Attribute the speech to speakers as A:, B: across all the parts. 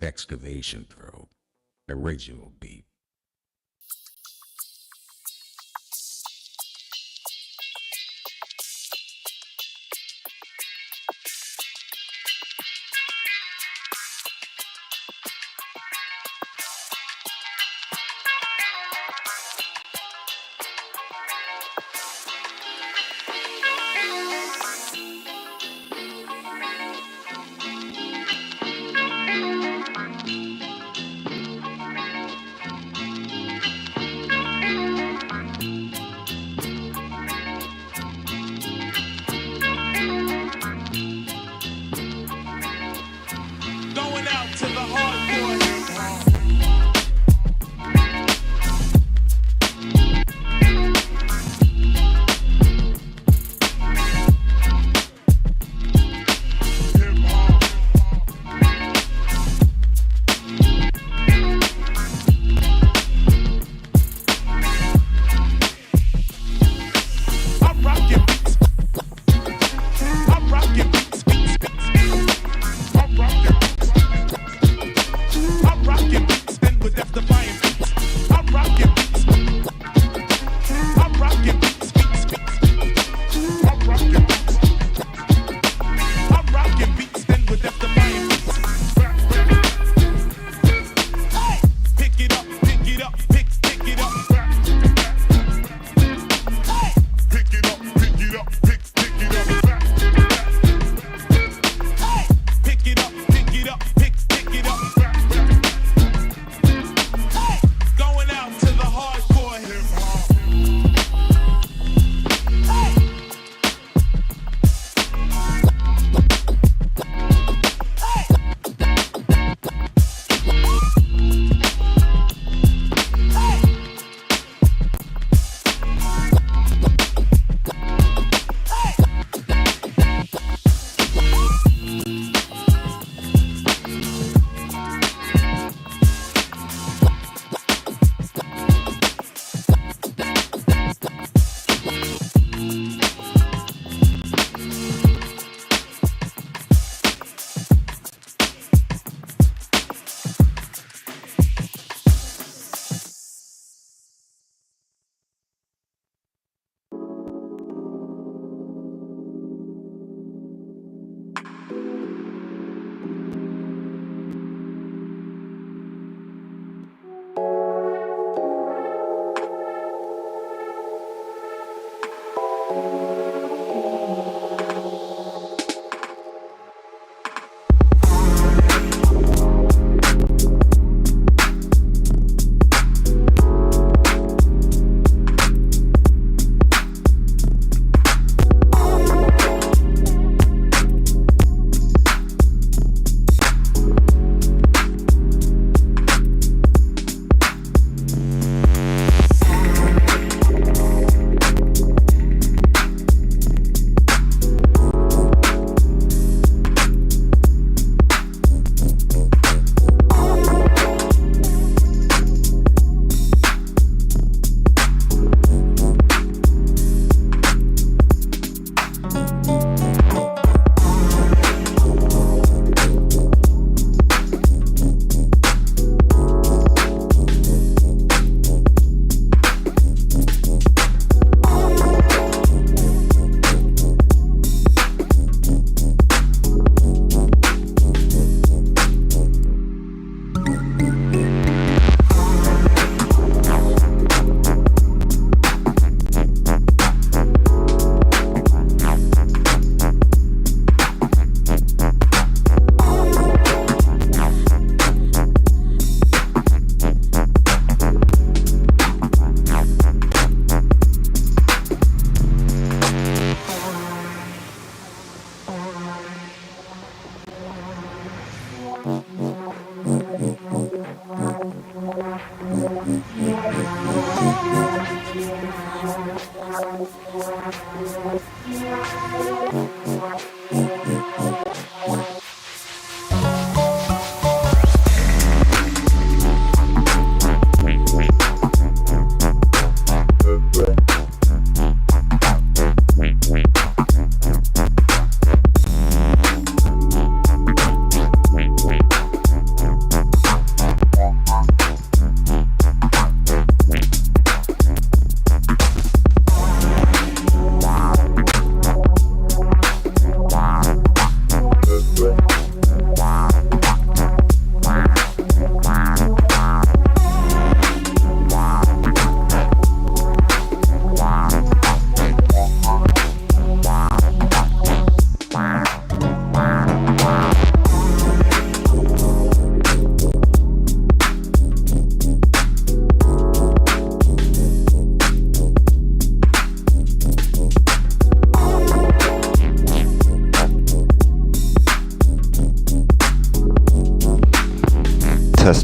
A: excavation probe, original beat.
B: Going out to the hardcore.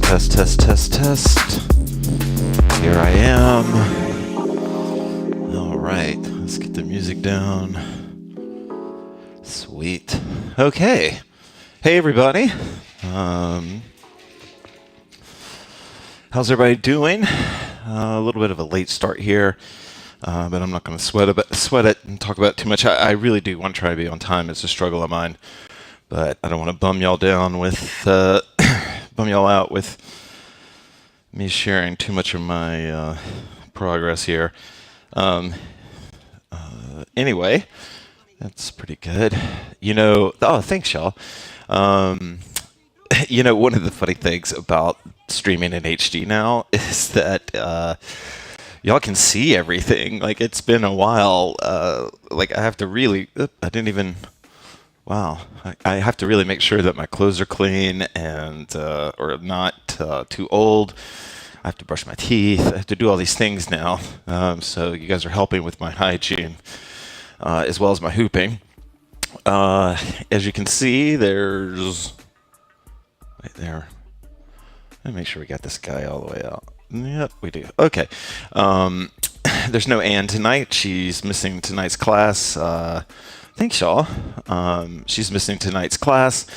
C: Test, test, test, test. Here I am. All right, let's get the music down. Sweet. Okay. Hey, everybody. How's everybody doing? A little bit of a late start here, but I'm not going to sweat it and talk about it too much. I really do want to try to be on time. It's a struggle of mine, but I don't want to bum y'all down with bum y'all out with me sharing too much of my progress here. Anyway, that's pretty good. Thanks, y'all. One of the funny things about streaming in HD now is that y'all can see everything. Like, it's been a while. I have to really, wow. I have to really make sure that my clothes are clean and or not too old. I have to brush my teeth. I have to do all these things now. So you guys are helping with my hygiene as well as my hooping. As you can see, there's right there. Let me make sure we got this guy all the way out. Yep, we do. Okay. There's no Ann tonight. She's missing tonight's class. Thanks, y'all. She's missing tonight's class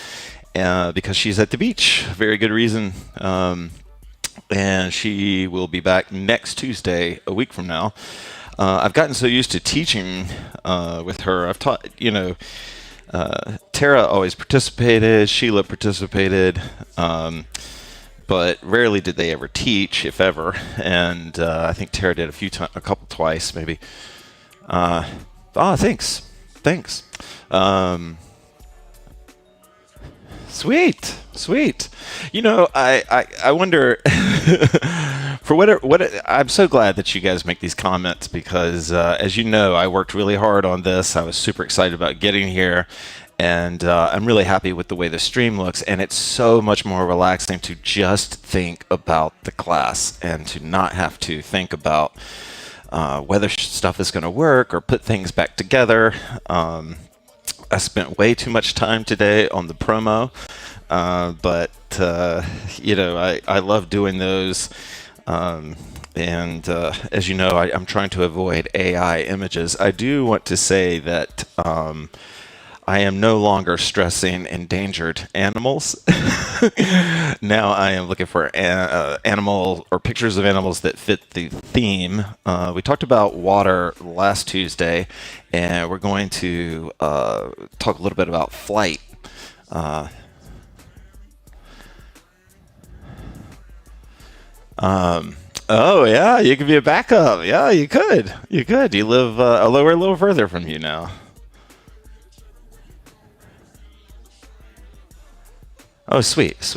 C: because she's at the beach. Very good reason. And she will be back next Tuesday, a week from now. I've gotten so used to teaching with her. I've taught, Tara always participated. Sheila participated. But rarely did they ever teach, if ever. And I think Tara did a couple twice, maybe. Thanks. Sweet. I wonder for what I'm so glad that you guys make these comments because as you know, I worked really hard on this. I was super excited about getting here. And I'm really happy with the way the stream looks, and it's so much more relaxing to just think about the class and to not have to think about whether stuff is going to work or put things back together. I spent way too much time today on the promo, but I love doing those. And as you know, I'm trying to avoid AI images. I do want to say that I am no longer stressing endangered animals. Now I am looking for animal or pictures of animals that fit the theme. We talked about water last Tuesday, and we're going to talk a little bit about flight. Oh yeah, you could be a backup. Yeah, you could. You live a little further from you now. Oh, sweet.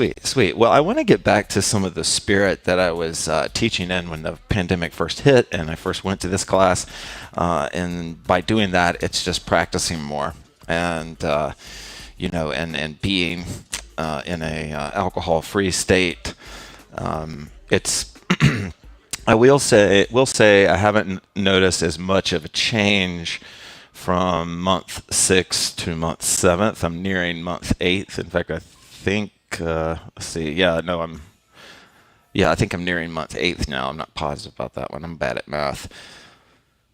C: Well, I want to get back to some of the spirit that I was teaching in when the pandemic first hit and I first went to this class. And by doing that, it's just practicing more and, and being in a alcohol-free state. It's I will say I haven't noticed as much of a change from month 6 to month 7th. I'm nearing month 8th. In fact, I think let's see. I think I'm nearing month 8th now. I'm not positive about that one. I'm bad at math.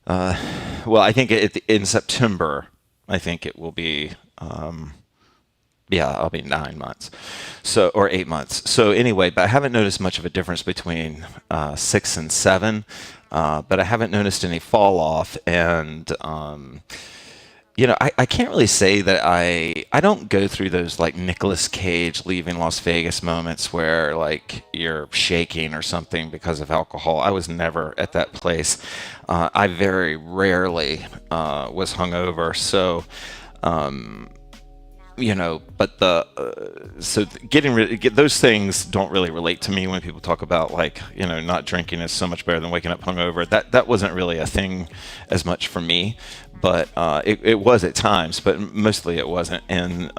C: Well, I think in September, I think it will be I'll be 9 months, or 8 months. So anyway, but I haven't noticed much of a difference between 6 and 7, but I haven't noticed any fall off. And I can't really say that I don't go through those like Nicolas Cage leaving Las Vegas moments where like you're shaking or something because of alcohol. I was never at that place. I very rarely was hungover, so. But those things don't really relate to me when people talk about not drinking is so much better than waking up hungover. That wasn't really a thing as much for me, but it was at times, but mostly it wasn't. And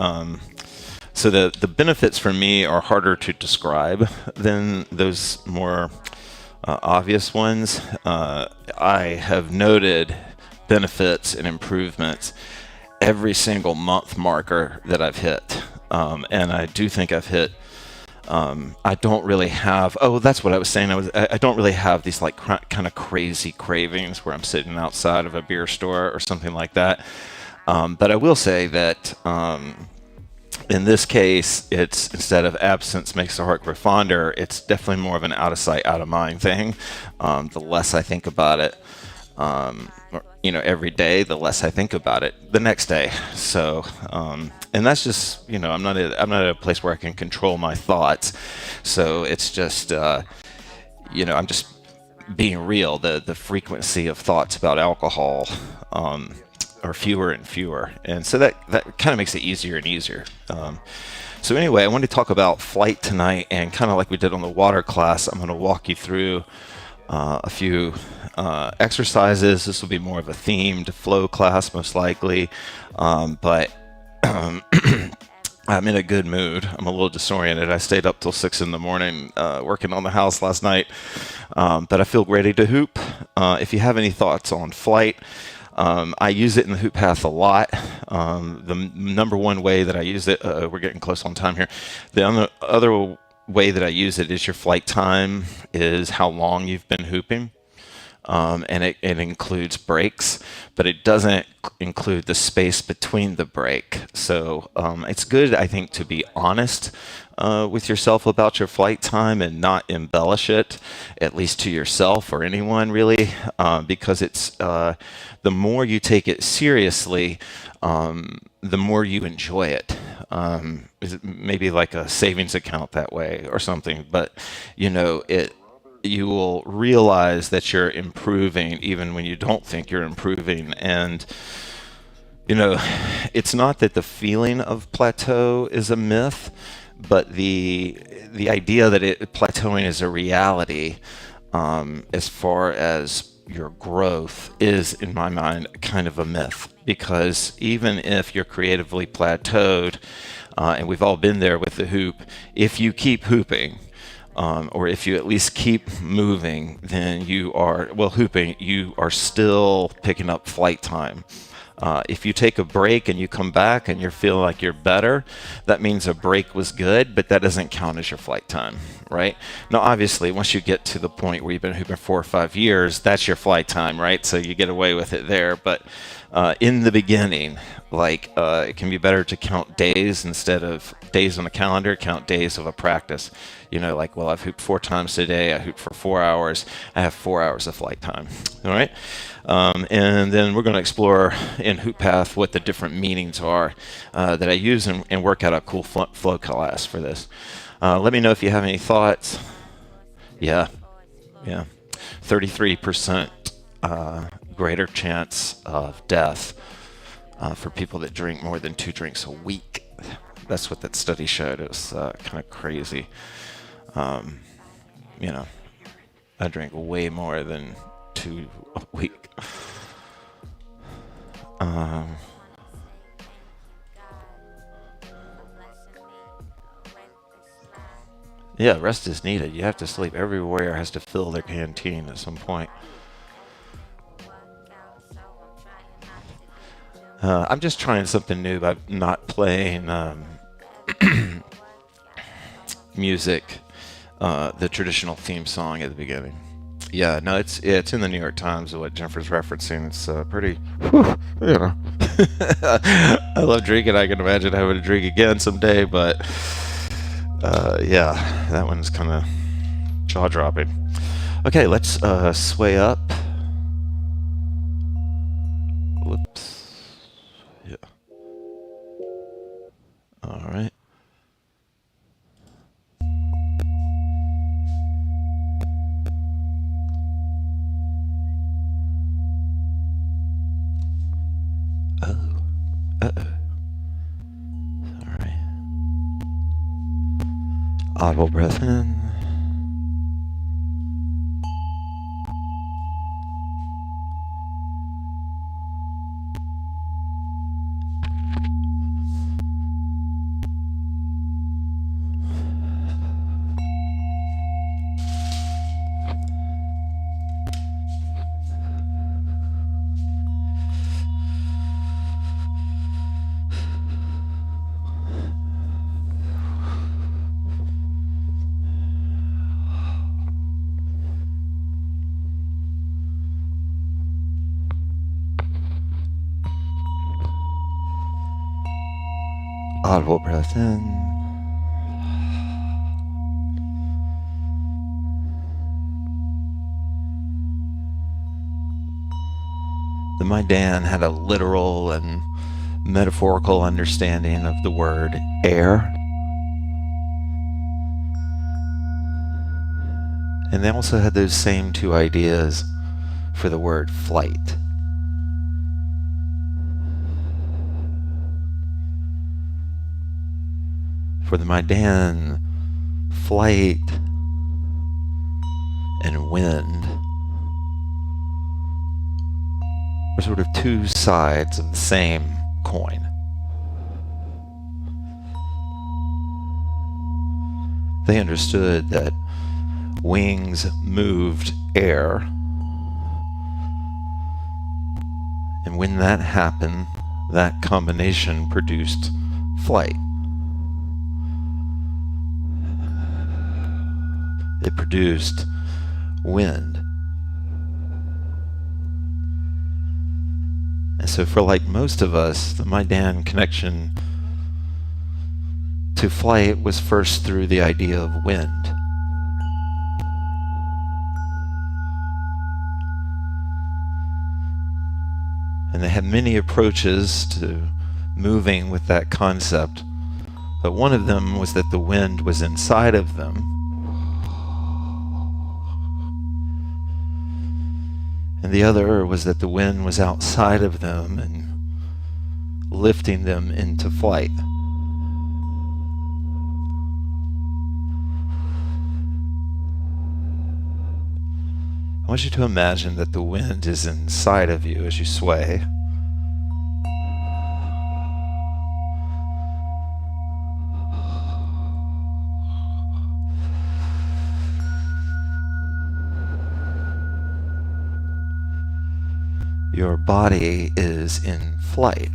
C: so the benefits for me are harder to describe than those more obvious ones. I have noted benefits and improvements every single month marker that I've hit. And I do think I've hit I don't really have. Oh, that's what I was saying. I don't really have these like kind of crazy cravings where I'm sitting outside of a beer store or something like that. But I will say that in this case, it's instead of absence makes the heart grow fonder, it's definitely more of an out of sight, out of mind thing. The less I think about it, every day, the less I think about it the next day. So, and that's just, I'm not at a place where I can control my thoughts. So it's just, I'm just being real. The frequency of thoughts about alcohol, are fewer and fewer, and so that kind of makes it easier and easier. So anyway, I wanted to talk about flight tonight, and kind of like we did on the water class, I'm going to walk you through a few exercises. This will be more of a themed flow class, most likely, but I'm in a good mood. I'm a little disoriented. I stayed up till 6 in the morning working on the house last night, but I feel ready to hoop. If you have any thoughts on flight, I use it in the HoopPath a lot. The number one way that I use it, we're getting close on time here. The other way that I use it is your flight time, is how long you've been hooping. And it includes breaks, but it doesn't include the space between the break. So it's good, I think, to be honest with yourself about your flight time and not embellish it, at least to yourself or anyone really, because it's the more you take it seriously, the more you enjoy it. Maybe like a savings account that way or something, but you will realize that you're improving even when you don't think you're improving. And it's not that the feeling of plateau is a myth, but the idea that plateauing is a reality, as far as your growth, is, in my mind, kind of a myth. Because even if you're creatively plateaued, and we've all been there with the hoop, if you keep hooping, or if you at least keep moving, then hooping, you are still picking up flight time. If you take a break and you come back and you're feeling like you're better, that means a break was good, but that doesn't count as your flight time, right? Now, obviously, once you get to the point where you've been hooping 4 or 5 years, that's your flight time, right? So you get away with it there. But in the beginning, it can be better to count days instead of days on the calendar, count days of a practice. I've hooped 4 times today, I hooped for 4 hours, I have 4 hours of flight time, all right? And then we're going to explore in HoopPath what the different meanings are that I use, and work out a cool flow class for this. Let me know if you have any thoughts. Yeah. 33% greater chance of death for people that drink more than 2 drinks a week. That's what that study showed. It was kind of crazy. I drink way more than 2 a week. Yeah, rest is needed. You have to sleep. Every warrior has to fill their canteen at some point. I'm just trying something new by not playing music, the traditional theme song at the beginning. Yeah, no, it's in the New York Times, what Jennifer's referencing. It's pretty, I love drinking. I can imagine having to drink again someday, but yeah, that one's kind of jaw-dropping. Okay, let's sway up. Whoops. Yeah. All right. All right. Audible breath in. Audible breath in. The Maidan had a literal and metaphorical understanding of the word air. And they also had those same two ideas for the word flight. For the Maidan, flight and wind were sort of two sides of the same coin. They understood that wings moved air, and when that happened, that combination produced flight. It produced wind. And so for like most of us, the Maidan connection to flight was first through the idea of wind. And they had many approaches to moving with that concept, but one of them was that the wind was inside of them. And the other was that the wind was outside of them and lifting them into flight. I want you to imagine that the wind is inside of you as you sway. Your body is in flight,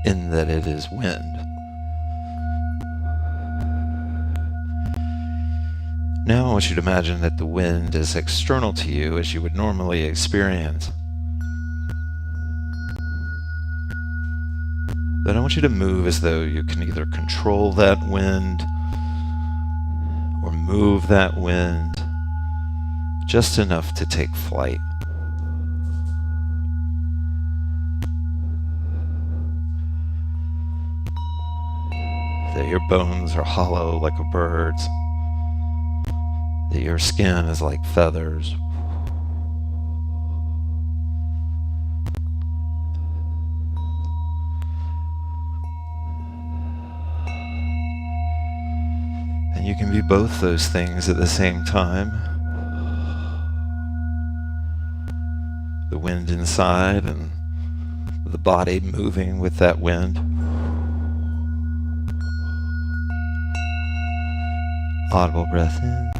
C: in that it is wind. Now I want you to imagine that the wind is external to you as you would normally experience. Then I want you to move as though you can either control that wind or move that wind just enough to take flight. That your bones are hollow like a bird's. That your skin is like feathers. And you can be both those things at the same time. The wind inside and the body moving with that wind. Audible breath in.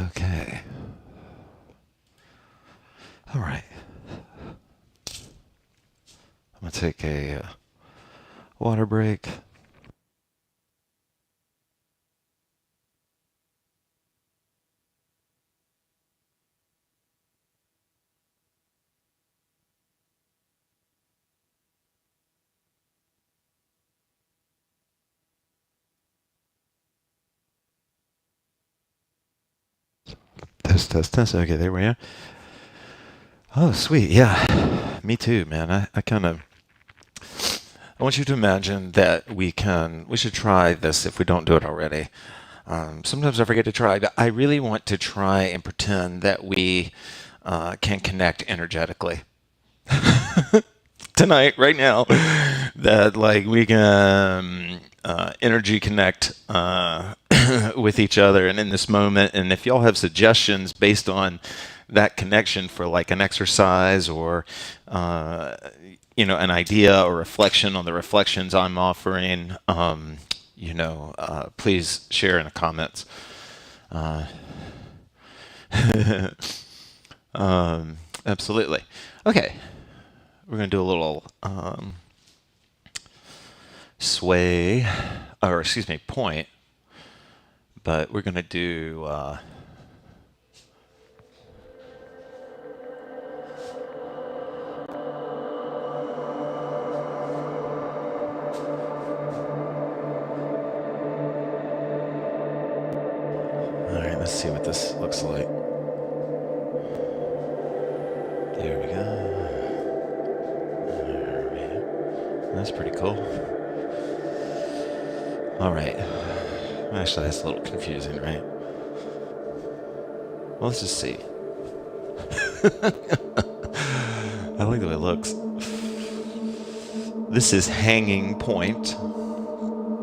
C: Okay. All right. I'm going to take a water break. Test. Okay, there we are. Oh, sweet. Yeah, me too, man. I want you to imagine that we should try this if we don't do it already. Sometimes I forget to try, but I really want to try and pretend that we can connect energetically. Tonight, right now, that like we can energy connect with each other and in this moment. And if y'all have suggestions based on that connection for like an exercise or an idea or reflection on the reflections I'm offering, please share in the comments. Absolutely. Okay. We're going to do a little point, but we're going to do all right, let's see what this looks like. There we go. That's pretty cool. All right. Actually, that's a little confusing, right? Well, let's just see. I like the way it looks. This is hanging point.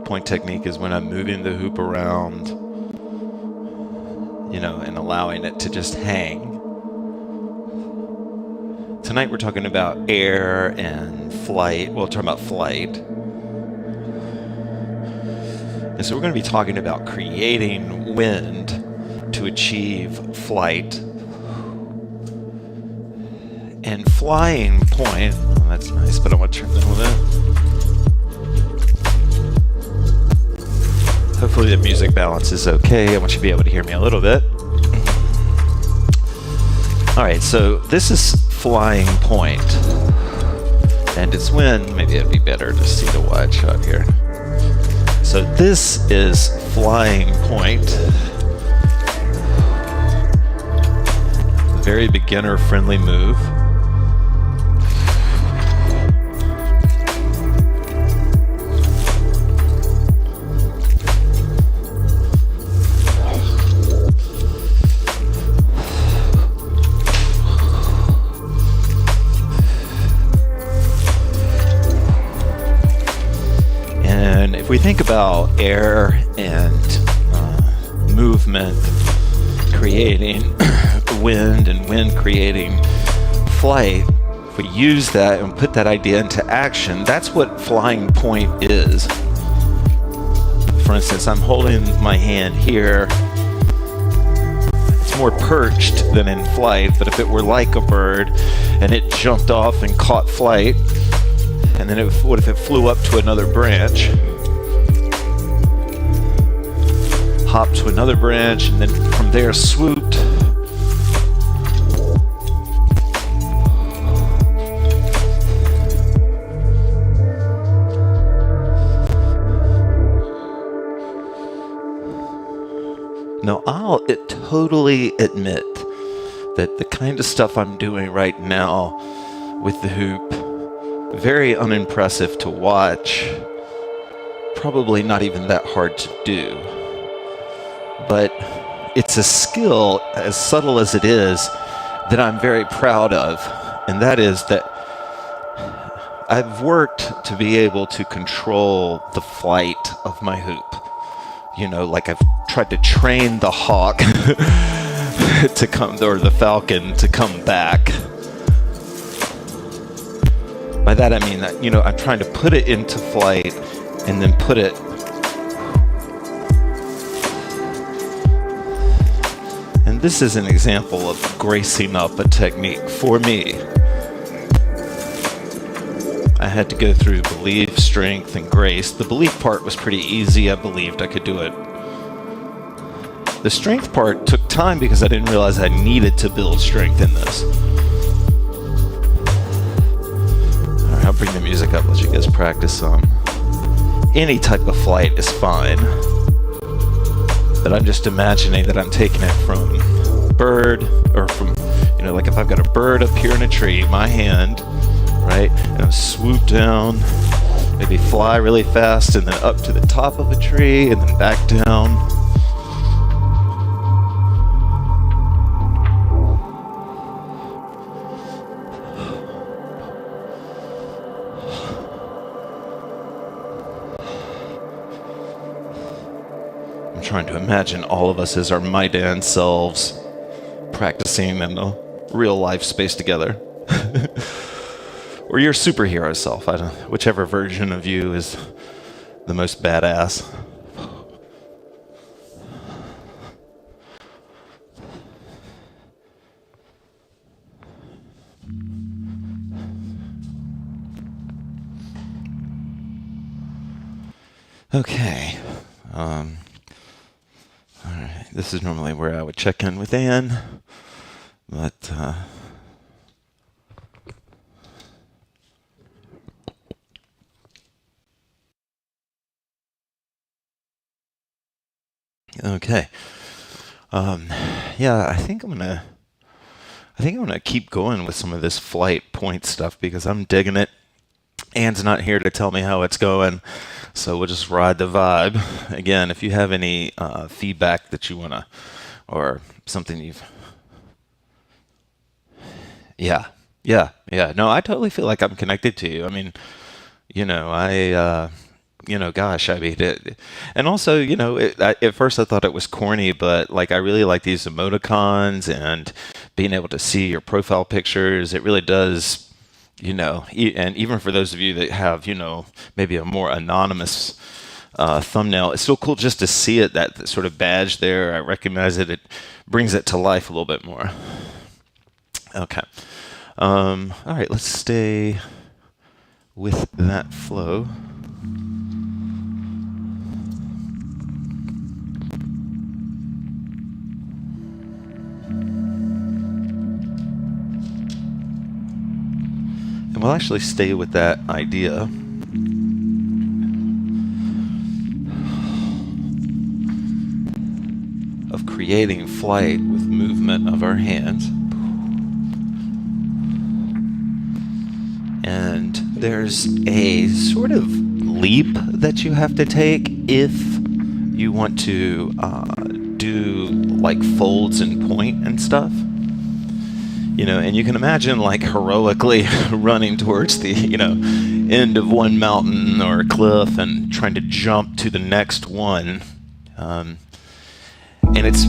C: Point technique is when I'm moving the hoop around, and allowing it to just hang. Tonight we're talking about air and flight. Well, we're talking about flight. And so we're going to be talking about creating wind to achieve flight. And flying point, oh, that's nice, but I want to turn that a little bit. Hopefully the music balance is okay. I want you to be able to hear me a little bit. All right, so this is flying point, and it's when, maybe it'd be better to see the wide shot here. So this is flying point, very beginner friendly move. If we think about air and movement creating wind and wind creating flight, if we use that and put that idea into action, that's what flying point is. For instance, I'm holding my hand here. It's more perched than in flight, but if it were like a bird and it jumped off and caught flight, and then what if it flew up to another branch? Hopped to another branch, and then from there swooped. Now, I'll totally admit that the kind of stuff I'm doing right now with the hoop, very unimpressive to watch, probably not even that hard to do. But it's a skill, as subtle as it is, that I'm very proud of. And that is that I've worked to be able to control the flight of my hoop. Like I've tried to train the hawk to come, or the falcon to come back. By that I mean that, I'm trying to put it into flight and then put it and this is an example of gracing up a technique for me. I had to go through belief, strength, and grace. The belief part was pretty easy. I believed I could do it. The strength part took time because I didn't realize I needed to build strength in this. All right, I'll bring the music up, let you guys practice some. Any type of flight is fine. But I'm just imagining that I'm taking it from bird, or from, like if I've got a bird up here in a tree, my hand, right, and I'll swoop down, maybe fly really fast, and then up to the top of a tree, and then back down. I'm trying to imagine all of us as our Maidan selves practicing in a real life space together. Or your superhero self, whichever version of you is the most badass. Okay. All right. This is normally where I would check in with Anne, but okay. Yeah, I think I'm gonna keep going with some of this flight point stuff because I'm digging it. Anne's not here to tell me how it's going, so we'll just ride the vibe. Again, if you have any feedback that you wanna, or something you've, yeah. No, I totally feel like I'm connected to you. I mean, gosh, I mean, and also, at first I thought it was corny, but like I really like these emoticons and being able to see your profile pictures. It really does, and even for those of you that have, maybe a more anonymous thumbnail, it's still cool just to see it, that sort of badge there. I recognize it. It brings it to life a little bit more. Okay. All right, let's stay with that flow. And we'll actually stay with that idea. Of creating flight with movement of our hands. And there's a sort of leap that you have to take if you want to do like folds and point and stuff. And you can imagine like heroically running towards the, end of one mountain or cliff and trying to jump to the next one. And it's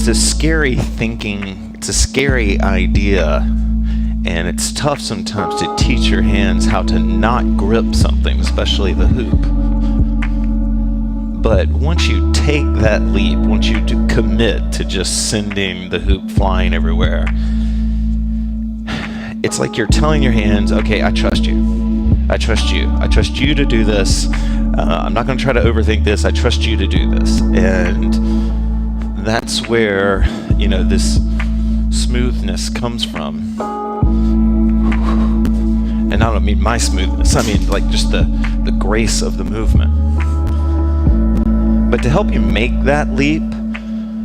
C: a scary thinking, it's a scary idea, and it's tough sometimes to teach your hands how to not grip something, especially the hoop. But once you take that leap, once you commit to just sending the hoop flying everywhere, it's like you're telling your hands, okay, I trust you. I trust you. I trust you to do this. I'm not going to try to overthink this. I trust you to do this. And that's where, this smoothness comes from. And I don't mean my smoothness. I mean like just the grace of the movement. But to help you make that leap,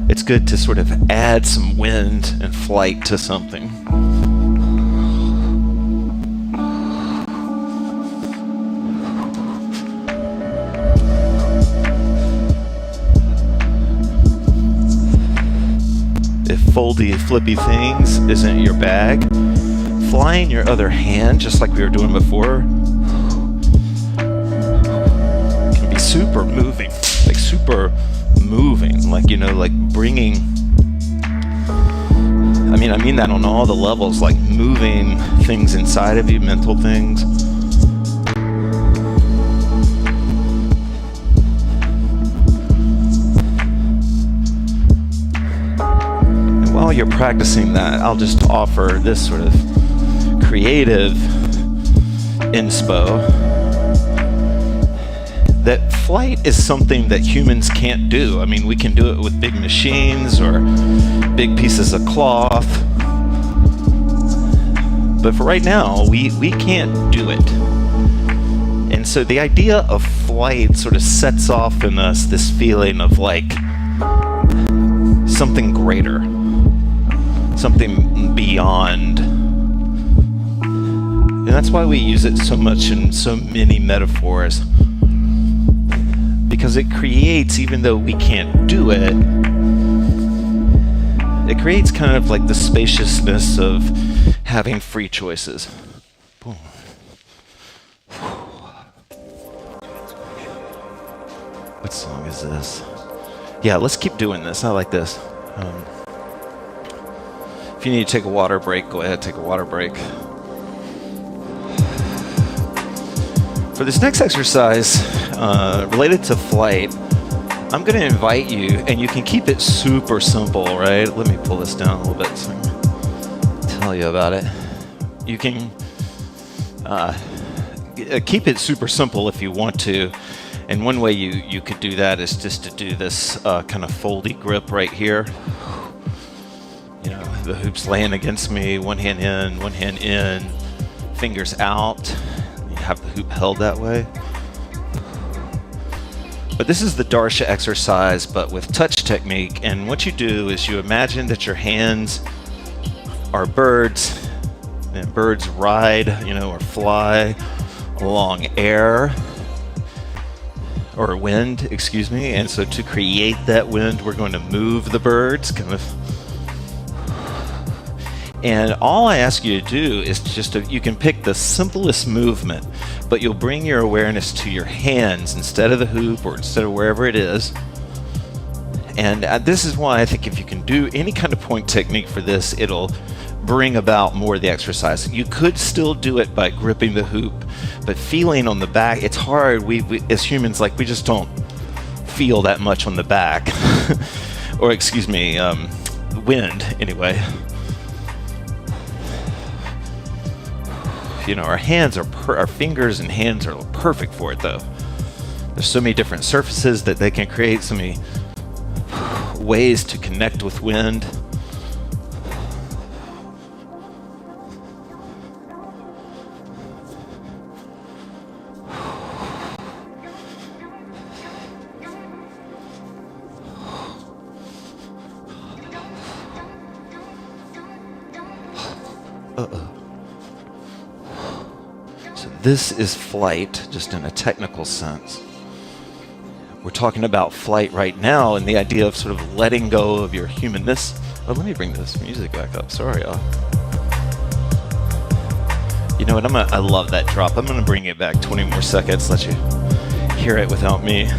C: it's good to sort of add some wind and flight to something. If foldy, flippy things isn't your bag, flying your other hand, just like we were doing before, can be super moving. Like super moving. Like, like bringing... I mean that on all the levels, like moving things inside of you, mental things. While you're practicing that, I'll just offer this sort of creative inspo that flight is something that humans can't do. I mean, we can do it with big machines or big pieces of cloth, but for right now, we can't do it. And so the idea of flight sort of sets off in us this feeling of like something greater. something beyond. And that's why we use it so much in so many metaphors. Because it creates, even though we can't do it, it creates kind of like the spaciousness of having free choices. Boom. What song is this? Yeah, let's keep doing this. I like this. If you need to take a water break, go ahead, take a water break. For this next exercise, related to flight, I'm going to invite you, and you can keep it super simple, right? Let me pull this down a little bit so I can tell you about it. You can keep it super simple if you want to. And one way you could do that is just to do this kind of foldy grip right here. You know, the hoop's laying against me, one hand in, fingers out. You have the hoop held that way. But this is the Darsha exercise, but with touch technique. And what you do is you imagine that your hands are birds, and birds ride, you know, or fly along air, or wind, excuse me. And so to create that wind, we're going to move the birds, kind of. And all I ask you to do is just you can pick the simplest movement, but you'll bring your awareness to your hands instead of the hoop or instead of wherever it is. And this is why I think if you can do any kind of point technique for this, it'll bring about more of the exercise. You could still do it by gripping the hoop, but feeling on the back, it's hard. We as humans, like, we just don't feel that much on the back. Or excuse me, wind anyway. You know, our hands are our fingers and hands are perfect for it, though. There's so many different surfaces that they can create, so many ways to connect with wind. This is flight, just in a technical sense. We're talking about flight right now and the idea of sort of letting go of your humanness. Oh, let me bring this music back up. Sorry, y'all. You know what? I love that drop. I'm gonna bring it back 20 more seconds, let you hear it without me.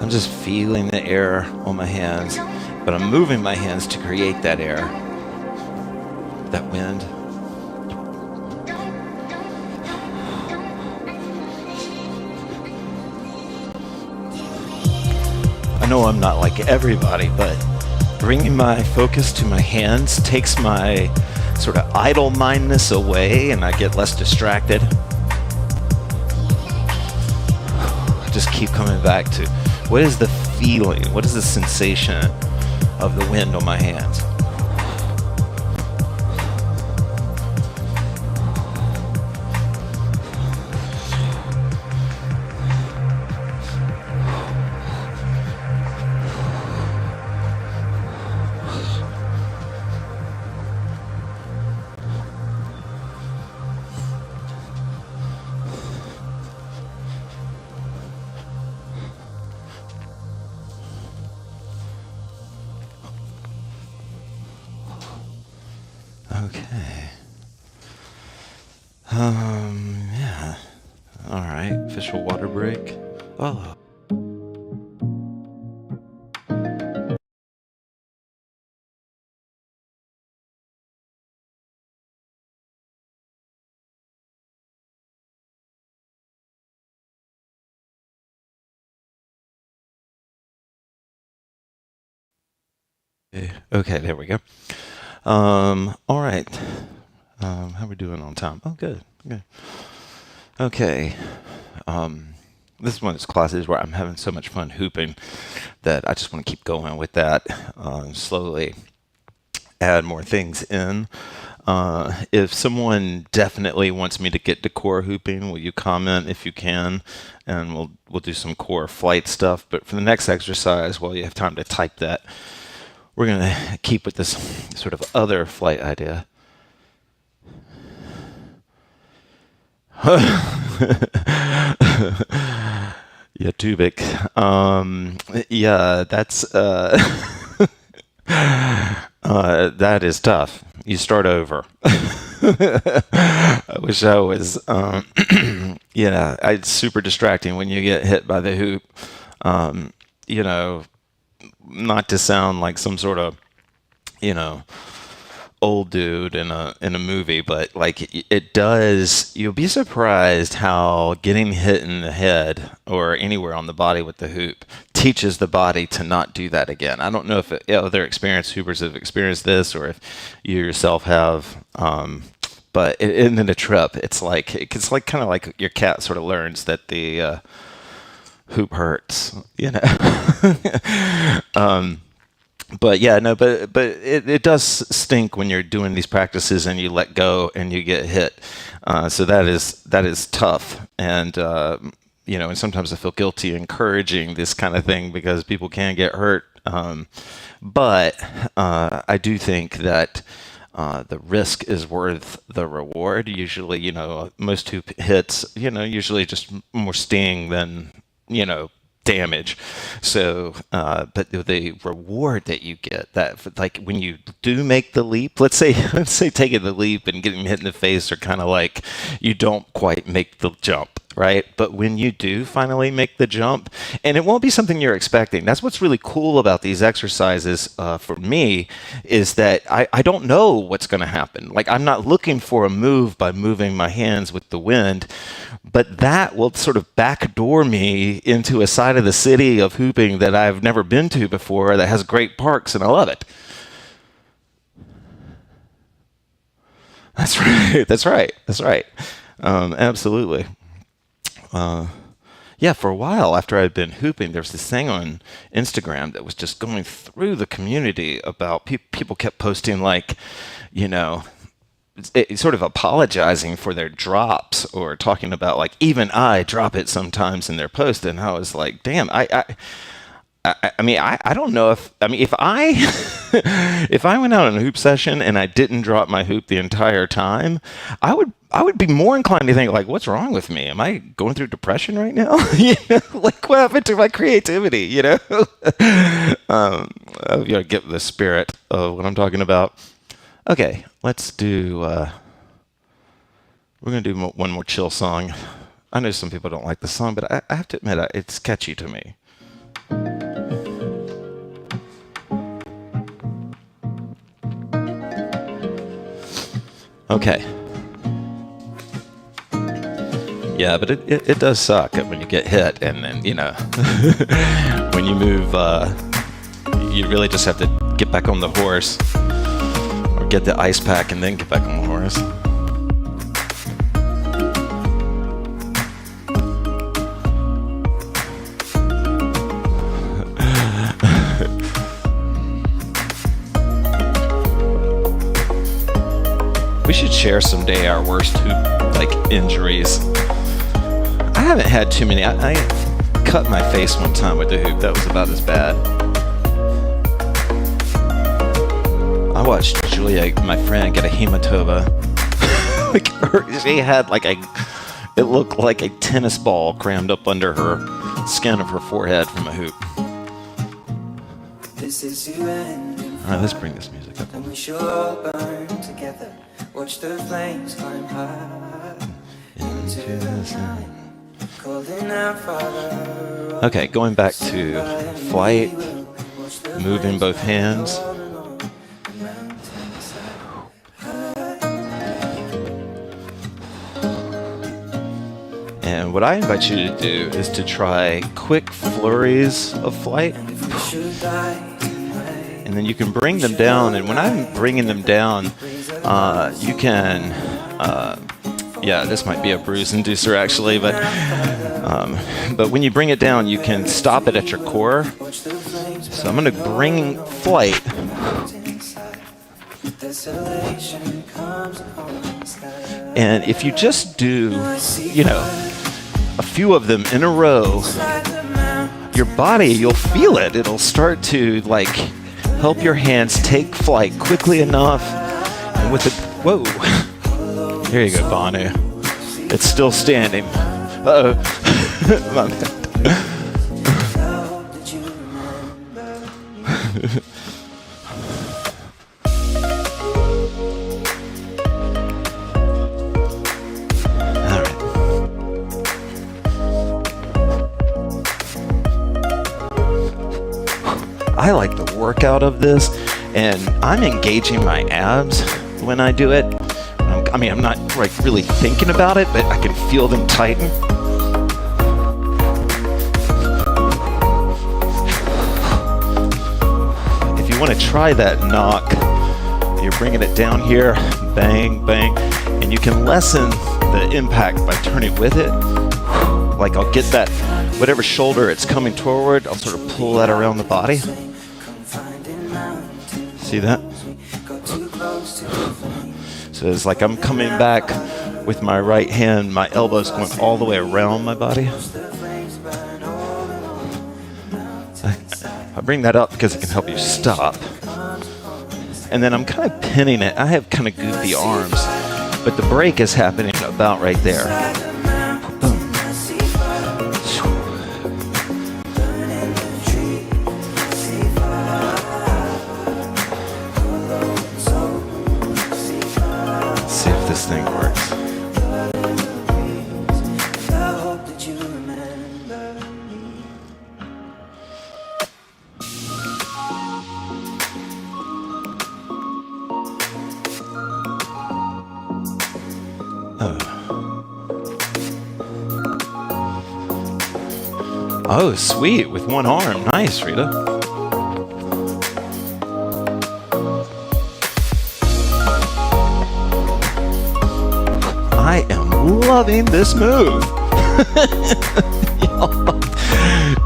C: I'm just feeling the air on my hands, but I'm moving my hands to create that air, that wind. I know I'm not like everybody, but bringing my focus to my hands takes my sort of idle mindness away and I get less distracted. I just keep coming back to what is the feeling? What is the sensation of the wind on my hands? Okay. Yeah. All right. Official water break. Oh. Okay, there we go. All right. How we doing on time? Oh, good. Good. Okay. This is one of those classes where I'm having so much fun hooping that I just want to keep going with that. Slowly add more things in. If someone definitely wants me to get to core hooping, will you comment if you can, and we'll do some core flight stuff. But for the next exercise, while you have time to type that, we're gonna keep with this sort of other flight idea. Yeah, Tubik. Yeah, that's that is tough. You start over. I wish I was. Yeah, it's super distracting when you get hit by the hoop. You know, not to sound like some sort of, you know, old dude in a movie, but like it does. You'll be surprised how getting hit in the head or anywhere on the body with the hoop teaches the body to not do that again. I don't know if other experienced hoopers have experienced this, or if you yourself have. But in a trip, it's like kind of like your cat sort of learns that the hoop hurts, you know. But yeah, no, but it does stink when you're doing these practices and you let go and you get hit. So that is tough, and you know, and sometimes I feel guilty encouraging this kind of thing because people can get hurt. But I do think that the risk is worth the reward. Usually, you know, most hoop hits, you know, usually just more sting than, you know, damage. So, but the reward that you get, that like when you do make the leap, let's say taking the leap and getting hit in the face are kind of like you don't quite make the jump, right? But when you do finally make the jump, and it won't be something you're expecting. That's what's really cool about these exercises for me, is that I don't know what's going to happen. Like I'm not looking for a move by moving my hands with the wind, but that will sort of backdoor me into a side of the city of hooping that I've never been to before that has great parks, and I love it. That's right. That's right. That's right. Absolutely. Yeah, for a while after I'd been hooping, there was this thing on Instagram that was just going through the community about people kept posting like, you know, sort of apologizing for their drops or talking about like even I drop it sometimes in their post, and I was like, damn, I mean, I don't know if I mean if I if I went out on a hoop session and I didn't drop my hoop the entire time, I would be more inclined to think like, what's wrong with me? Am I going through depression right now? You know, like what happened to my creativity? You know, you know, get the spirit of what I'm talking about. Okay, let's do. We're gonna do one more chill song. I know some people don't like the song, but I have to admit it's catchy to me. Okay. Yeah, but it does suck when you get hit, and then, you know, when you move, you really just have to get back on the horse, or get the ice pack and then get back on the horse. We should share someday our worst hoop like injuries. I haven't had too many. I cut my face one time with the hoop. That was about as bad. I watched Julia, my friend, get a hematoma. Like she had like it looked like a tennis ball crammed up under her skin of her forehead from a hoop. All right, let's bring this music up. And we should all burn together. Watch the flames climb high into the night. Okay, going back to flight, moving both hands. And what I invite you to do is to try quick flurries of flight. and then you can bring them down. And when I'm bringing them down, you can, yeah, this might be a bruise inducer actually, but when you bring it down, you can stop it at your core. So I'm going to bring flight. And if you just do, you know, a few of them in a row, your body, you'll feel it. It'll start to like help your hands take flight quickly enough. And with the, whoa, there you go, Banu. It's still standing. Uh-oh. My bad. I like the workout of this, and I'm engaging my abs when I do it. I mean, I'm not like really thinking about it, but I can feel them tighten. If you want to try that knock, you're bringing it down here, bang, bang, and you can lessen the impact by turning with it. Like I'll get that, whatever shoulder it's coming toward, I'll sort of pull that around the body. See that? So it's like I'm coming back with my right hand, my elbows going all the way around my body. I bring that up because it can help you stop. And then I'm kind of pinning it. I have kind of goofy arms, but the break is happening about right there. Boom. Let's see if this thing works. Oh, sweet, with one arm. Nice, Rita. I am loving this move.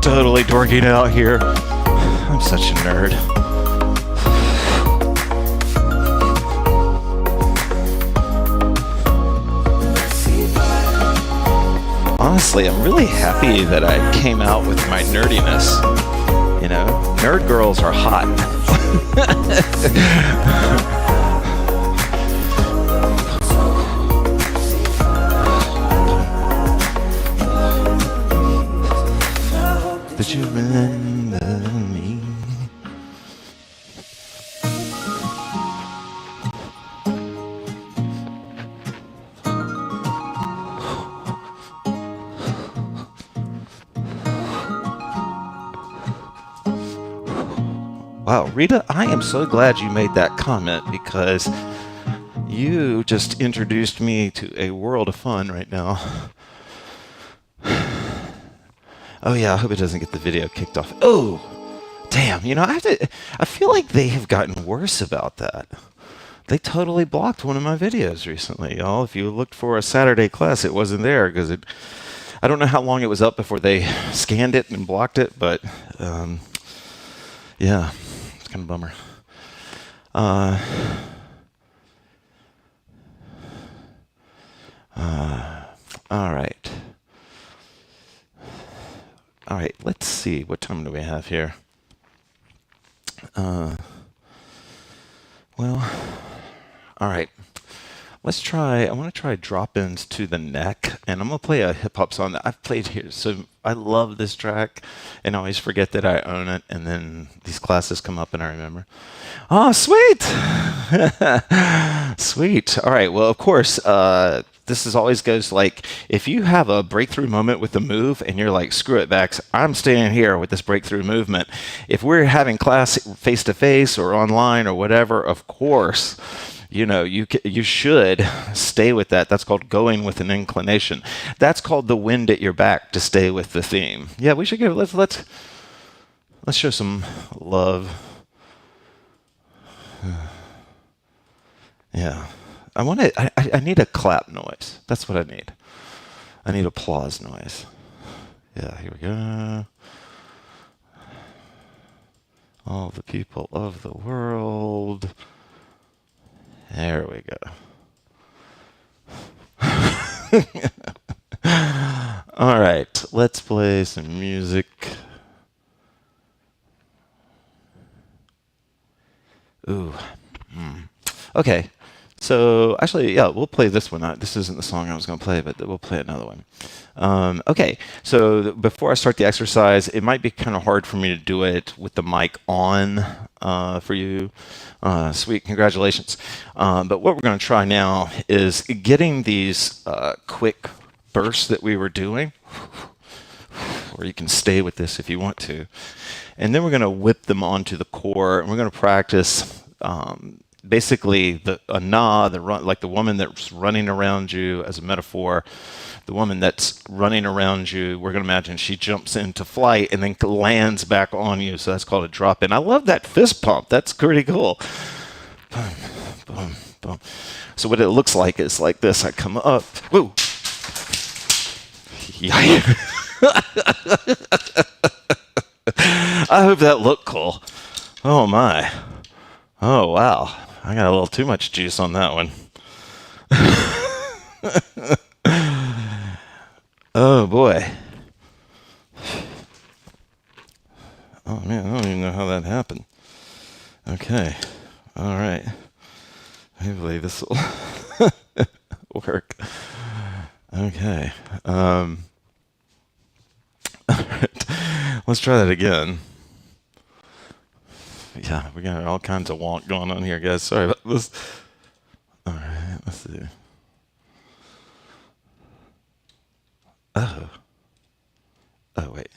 C: Totally dorking out here. I'm such a nerd. Honestly, I'm really happy that I came out with my nerdiness. You know, nerd girls are hot. Did you remember me? Wow, Rita, I am so glad you made that comment because you just introduced me to a world of fun right now. Oh yeah, I hope it doesn't get the video kicked off. Oh, damn, you know, I feel like they have gotten worse about that. They totally blocked one of my videos recently, y'all. If you looked for a Saturday class, it wasn't there because I don't know how long it was up before they scanned it and blocked it, but yeah. Kind of bummer. All right. All right. Let's see. What time do we have here? Well, all right. Let's try. I want to try drop-ins to the neck, and I'm gonna play a hip-hop song that I've played here. So I love this track, and I always forget that I own it, and then these classes come up, and I remember. Oh, sweet, sweet. All right. Well, of course, this is always goes like if you have a breakthrough moment with the move, and you're like, screw it, Bax, I'm staying here with this breakthrough movement. If we're having class face-to-face or online or whatever, of course. You know, you should stay with that. That's called going with an inclination. That's called the wind at your back to stay with the theme. Yeah, we should give. Let's show some love Yeah. I need a clap noise. That's what I need. I need applause noise. Yeah, here we go. All the people of the world. There we go. All right, let's play some music. Ooh. Okay. So actually, yeah, we'll play this one. This isn't the song I was going to play, but we'll play another one. Okay. So before I start the exercise, it might be kind of hard for me to do it with the mic on for you. Sweet, congratulations. But what we're going to try now is getting these quick bursts that we were doing, or you can stay with this if you want to. And then we're going to whip them onto the core, and we're going to practice basically like the woman that's running around you as a metaphor. The woman that's running around you, we're going to imagine she jumps into flight and then lands back on you. So that's called a drop in. I love that fist pump. That's pretty cool. Boom, boom, boom. So what it looks like is like this. I come up. Woo. Yeah. I hope that looked cool. Oh my. Oh wow. I got a little too much juice on that one. Oh boy. Oh man, I don't even know how that happened. Okay. All right. Hopefully this will work. Okay. All right. Let's try that again. Yeah, we got all kinds of wonk going on here, guys. Sorry about this. All right, let's see. Oh, wait.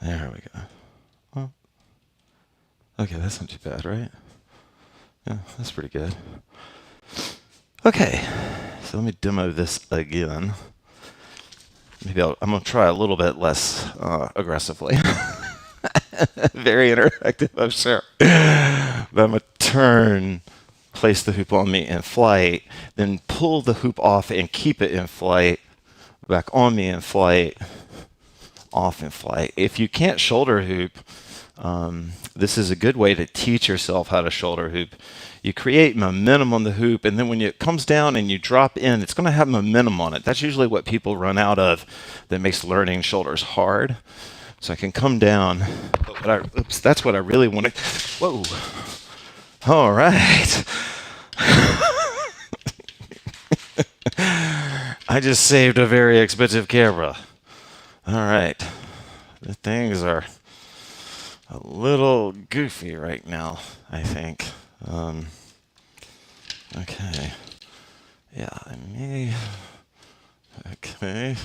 C: There we go. Well, okay, that's not too bad, right? Yeah, that's pretty good. Okay, so let me demo this again. Maybe I'm going to try a little bit less aggressively. Very interactive, I'm sure. But I'm going to turn, place the hoop on me in flight, then pull the hoop off and keep it in flight, back on me in flight, off in flight. If you can't shoulder hoop, this is a good way to teach yourself how to shoulder hoop. You create momentum on the hoop, and then when it comes down and you drop in, it's going to have momentum on it. That's usually what people run out of that makes learning shoulders hard. So I can come down. Oops, that's what I really wanted. Whoa. All right. I just saved a very expensive camera. All right. The things are a little goofy right now, I think. Okay. Yeah, I may. Okay.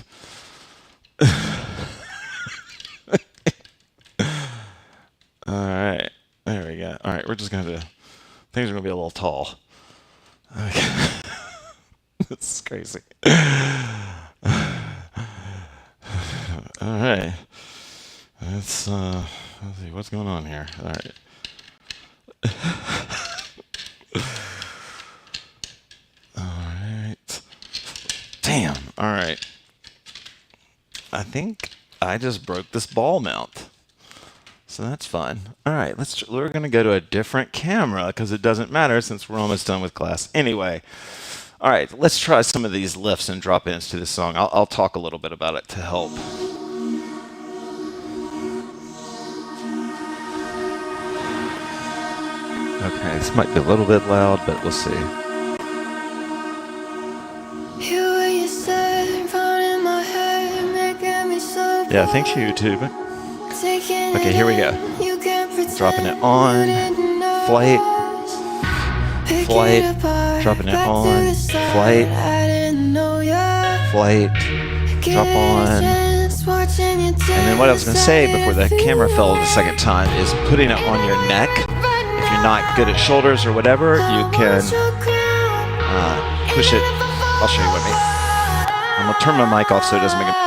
C: All right. There we go. All right, we're just going to. Things are going to be a little tall. Okay. This is crazy. All right. Let's see what's going on here. All right. All right. Damn. All right. I think I just broke this ball mount. So that's fun. All right, we're going to go to a different camera because it doesn't matter since we're almost done with class. Anyway, all right, let's try some of these lifts and drop-ins to this song. I'll talk a little bit about it to help. Okay, this might be a little bit loud, but we'll see. Yeah, thanks YouTube. Okay, here we go. Dropping it on, flight, dropping it on, flight, drop on. And then what I was going to say before the camera fell the second time is putting it on your neck. If you're not good at shoulders or whatever, you can push it. I'll show you what I mean. I'm going to turn my mic off so it doesn't make a...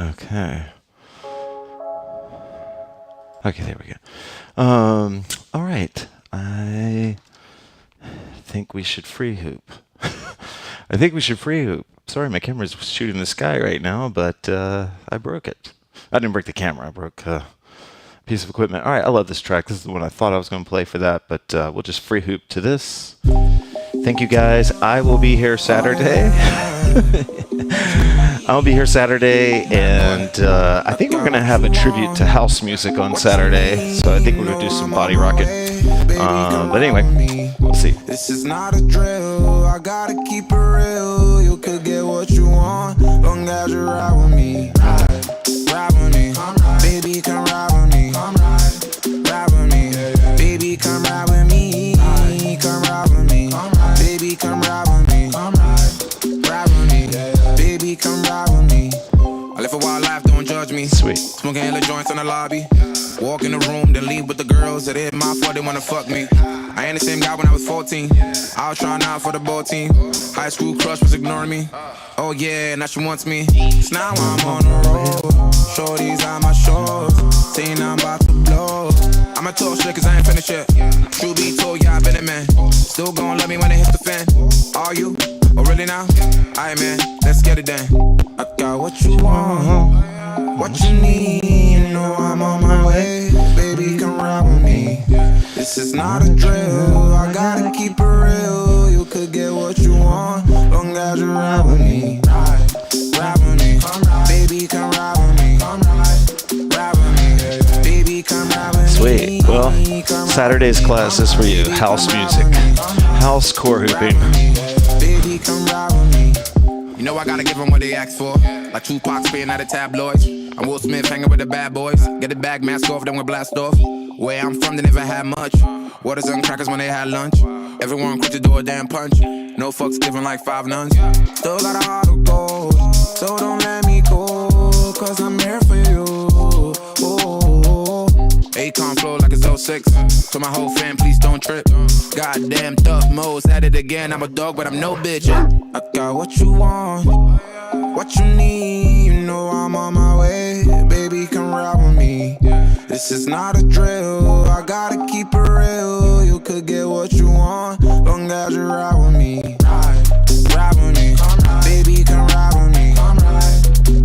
C: Okay. Okay, there we go. All right. I think we should free hoop. I think we should free hoop. Sorry, my camera's shooting the sky right now, but I broke it. I didn't break the camera. I broke a piece of equipment. All right, I love this track. This is the one I thought I was going to play for that, but we'll just free hoop to this. Thank you, guys. I will be here Saturday. I'll be here Saturday, and I think we're going to have a tribute to house music on Saturday, so I think we're going to do some body rocking. But anyway, we'll see.
D: This is not a drill, I gotta keep it real. You could get what you want, long as you ride with me. Ride with me, baby, come ride with me. Ride with me, baby, come ride with me. Come ride with me, baby, come ride with me. Ride with me, baby, come ride with me. I live a wild life, don't judge me.
C: Sweet.
D: Smoking hella joints in the lobby. Walk in the room, then leave with the girls that hit my fault, they wanna fuck me. I ain't the same guy when I was 14. I was trying out for the ball team. High school crush was ignoring me. Oh yeah, now she wants me. So now I'm on the road. Shorties on my shores. Saying I'm about to blow. I'ma talk shit cause I ain't finished yet. True be told, yeah, I've been a man. Still gon' love me when it hits the fan. Are you? Oh really now? Aight man, let's get it done. I got what you want, what you need. You know I'm on my way. Baby, come ride with me. This is not a drill, I gotta keep it real. You could get what you want, long as you ride with me. Ride with me, baby, come ride with me. Ride with me, baby, come ride with me.
C: Sweet. Well, Saturday's class is for you. House music. House core hooping.
D: Baby, come ride with me. You know I gotta give them what they ask for. Like Tupac spitting out of tabloids. I'm Will Smith hanging with the bad boys. Get the bag, mask off, then we blast off. Where I'm from, they never had much. Waters and crackers when they had lunch. Everyone quick to do a damn punch. No fucks given like 5 nuns. Still got a heart of gold, so don't let me go. Cause I'm here for you. Akon flow like it's 06. To my whole fam, please don't trip. Goddamn tough modes, at it again. I'm a dog, but I'm no bitch. I got what you want, what you need. You know I'm on my way. Baby, come ride with me. This is not a drill, I gotta keep it real. You could get what you want, long as you ride with me. Ride with me, baby, come ride with me.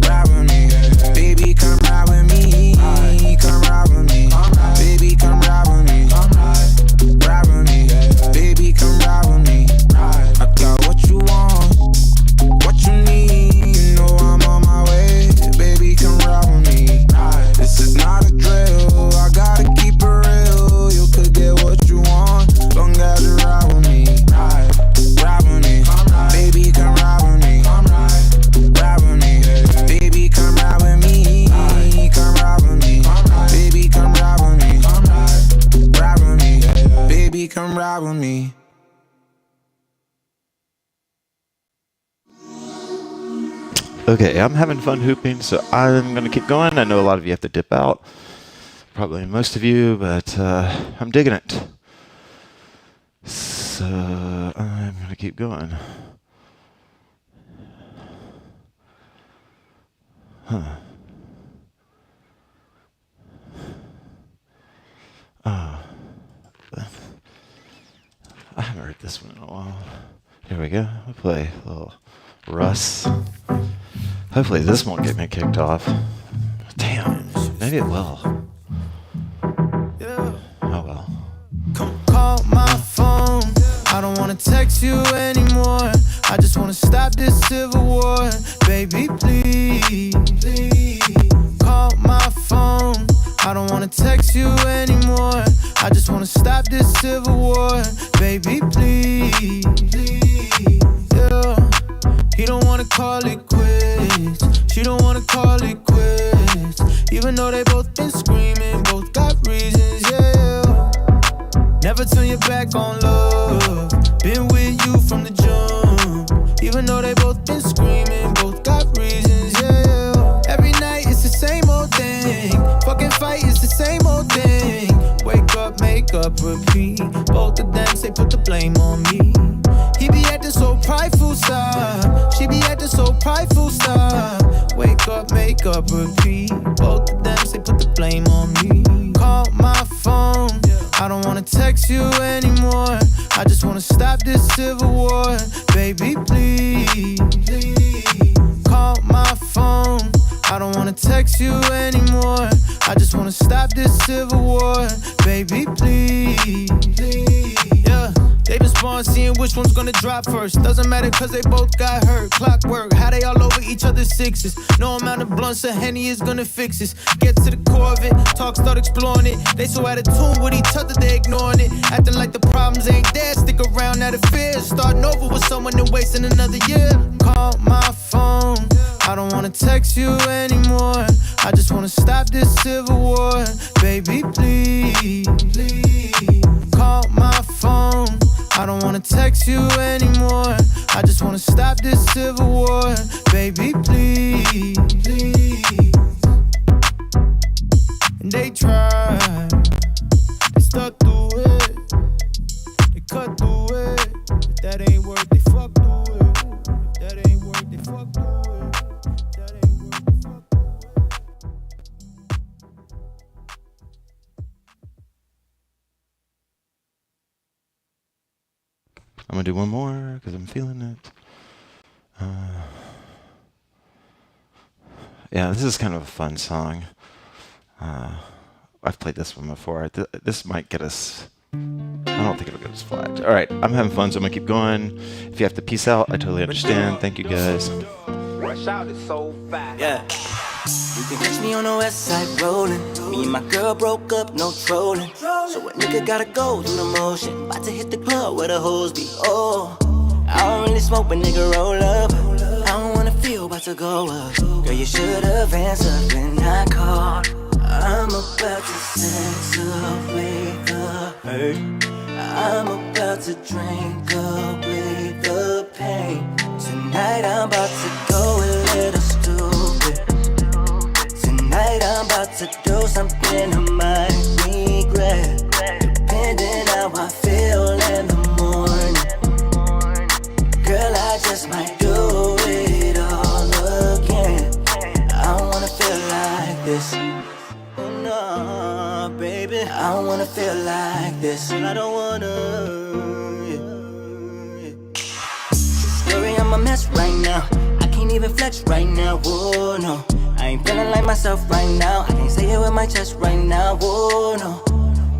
D: Ride with me, baby, come ride with me. Come ride with me, baby, come ride with me. Ride with me, baby, come ride with me. I got what you want, what you need. You know I'm on my way, baby, come ride with me. This is not a drill, I gotta keep it real. You could get what you want, long as you ride with me. Ride with me, baby, come ride with me. Ride with me, baby, come ride with me. Come ride with me, baby, come ride with me. Ride with me, baby, come ride with me.
C: Okay, I'm having fun hooping, so I'm going to keep going. I know a lot of you have to dip out. Probably most of you, but I'm digging it. So I'm going to keep going. Huh. Oh. I haven't heard this one in a while. Here we go. We'll play a little Russ. Hopefully this won't get me kicked off. Damn, maybe it will. Oh well.
E: Call my phone. I don't wanna text you anymore. I just wanna stop this civil war. Baby, please. Call my phone. I don't wanna text you anymore. I just wanna stop this civil war. Baby, please. Yeah. He don't wanna call it quits. She don't wanna call it quits. Even though they both been screaming, both got reasons, yeah. Never turn your back on love. Been with you from the jump. Even though they both been screaming, both got reasons, yeah. Every night it's the same old thing. Fucking fight, it's the same old thing. Wake up, make up, repeat. Both of them say put the blame on me. He be acting so prideful, stop. She be acting so prideful, stop. Wake up, make wake up, repeat. Both of them say put the blame on me. Call my phone, I don't wanna text you anymore. I just wanna stop this civil war. Baby, please. Call my phone, I don't wanna text you anymore. I just wanna stop this civil war. Baby, please. Yeah, they respond seeing which one's gonna drop first. Doesn't matter cause they both got hurt. Clockwork, how they all over each other's sixes. No amount of blunts or Henny is gonna fix this. Get to the core of it, talk, start exploring it. They so out of tune with each other, they ignoring it. Acting like the problems ain't there, stick around out of fear. Starting over with someone and wasting another year. Call my phone, I don't wanna text you anymore. I just wanna stop this civil war. Baby, please. Call my phone, I don't wanna text you anymore. I just wanna stop this civil war. Baby, please. And they try, they stuck through it, they cut through it. If that ain't work, they fuck through it. If that ain't work, they fuck through it. If that ain't work, they fuck through it.
C: I'm gonna do one more because I'm feeling it. Yeah, this is kind of a fun song. I've played this one before. This might get us. I don't think it'll get us flagged. All right, I'm having fun, so I'm gonna keep going. If you have to peace out, I totally understand. Thank you guys.
F: Yeah. You can catch me on the west side rolling. Me and my girl broke up, no trolling. So a nigga gotta go through the motion. About to hit the club where the hoes be. Oh, I don't really smoke, but nigga roll up. I don't wanna feel about to go up. Girl, you should've answered when I called. I'm about to sex away the hurt. I'm about to drink away the pain. Tonight I'm about to go a little stupid. Tonight I'm about to do something I might regret. Depending how I feel in the morning. Girl, I just might do it all again. I don't wanna feel like this. Oh no, baby, I don't wanna feel like this. I don't wanna. Story, I'm a mess right now. I can't even flex right now. Whoa, no. I ain't feeling like myself right now. I can't say it with my chest right now. Whoa, no.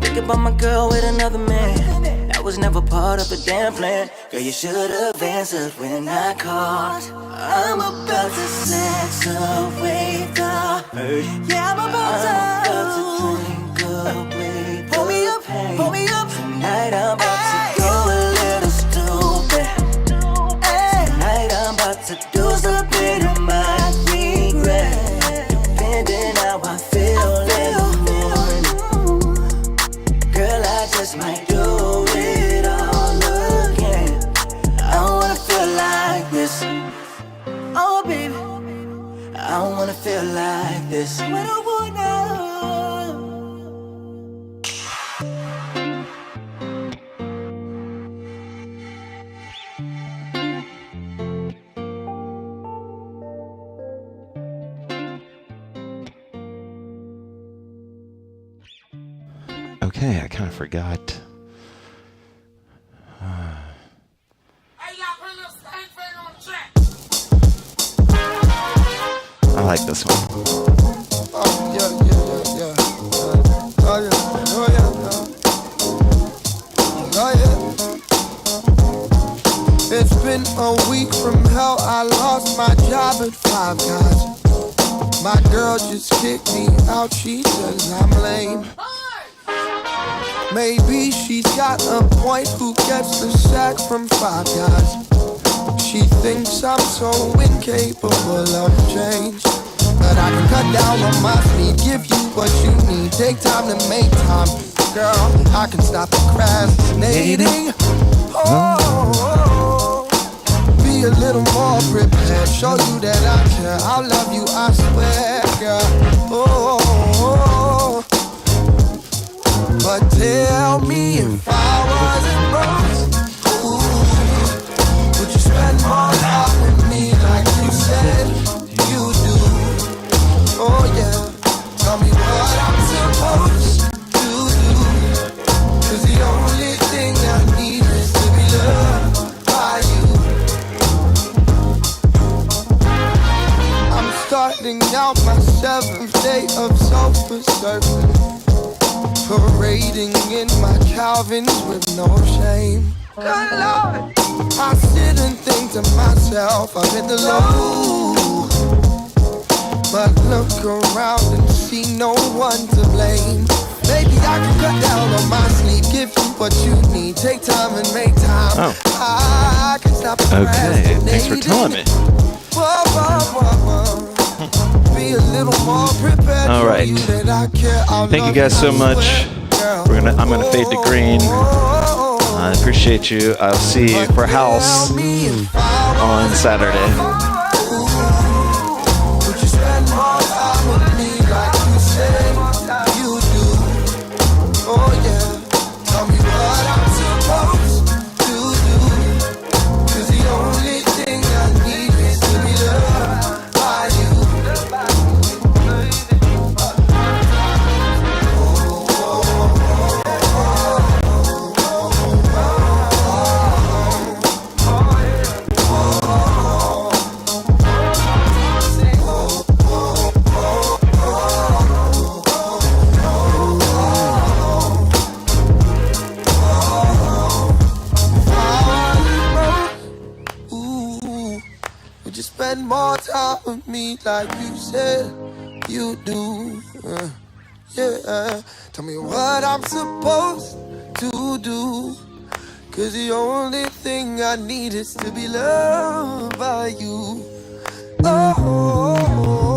F: Think about my girl with another man. That was never part of the damn plan. Girl, you should've answered when I called. I'm about to sex away the hurt. Yeah, I'm about to drink away the pain. Pull me up. Tonight I'm about to go a little stupid. Tonight I'm about to do something I might regret. Depending how I feel in the morning. Girl, I just might do it all again. I don't wanna feel like this. Oh, baby, I don't wanna feel like this. I don't wanna.
C: Okay, I kind of forgot.
B: Hey, y'all put a little stank finger on the track.
C: I like this one.
G: Oh, yeah. It's been a week from hell. I lost my job at Five Guys. My girl just kicked me out. She says I'm lame. Maybe she's got a point. Who gets the sack from Five Guys? She thinks I'm so incapable of change. But I can cut down on my speed, give you what you need. Take time to make time, girl. I can stop procrastinating. Oh, be a little more prepared. Show you that I care. I'll love you, I swear, girl. Oh, but tell me if I wasn't broke, ooh, would you spend more time with me like you said you do? Tell me what I'm supposed to do. 'Cause the only thing I need is to be loved by you. I'm starting out my 7th day of self-preserving, parading in my Calvins with no shame. Good Lord, I sit and think to myself, I'm in the low, but look around and see no one to blame. Maybe I can cut down on my sleep, give you what you need, take time and make time.
C: Oh.
G: I can stop
C: Okay, thanks for telling me.
G: Whoa, whoa, whoa, whoa. Be a little more prepared.
C: All right.
G: You that I care.
C: Thank you guys so much. I'm gonna fade to green. I appreciate you. I'll see you for house on Saturday.
G: Would you spend more time with me like you said you do? Oh yeah. Tell me what I'm supposed to do. 'Cause the only thing I need is to be loved by you. Ooh, would you spend more time with me like you said you do? Yeah, tell me what I'm supposed to do. 'Cause the only thing I need is to be loved by you. Oh.